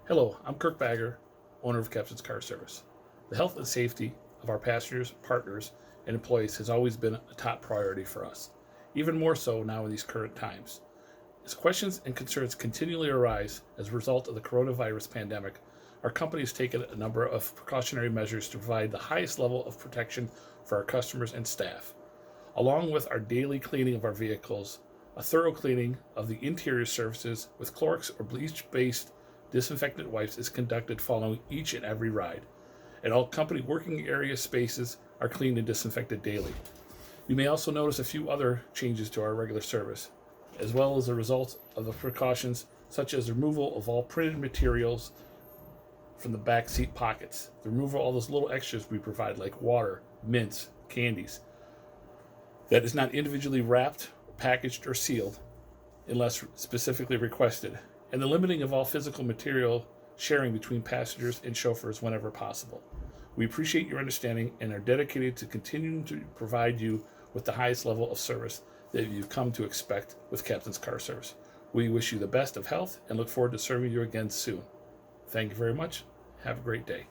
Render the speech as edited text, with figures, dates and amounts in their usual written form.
Hello, I'm Kirk, owner of Captain's Car Service. The health and safety of our passengers, partners, and employees has always been a top priority for us, even more so now in these current times. As questions and concerns continually arise as a result of the coronavirus pandemic, our company has taken a number of precautionary measures to provide the highest level of protection for our customers and staff. Along with our daily cleaning of our vehicles, a thorough cleaning of the interior surfaces with Clorox or bleach-based disinfectant wipes is conducted following each and every ride, and all company working area spaces are cleaned and disinfected daily. You may also notice a few other changes to our regular service, as well as a result of the precautions such as the removal of all printed materials from the back seat pockets, the removal of all those little extras we provide like water, mints, candies, that is not individually wrapped, packaged, or sealed unless specifically requested, and the limiting of all physical material sharing between passengers and chauffeurs whenever possible. We appreciate your understanding and are dedicated to continuing to provide you with the highest level of service that you've come to expect with Captain's Car Service. We wish you the best of health and look forward to serving you again soon. Thank you very much. Have a great day.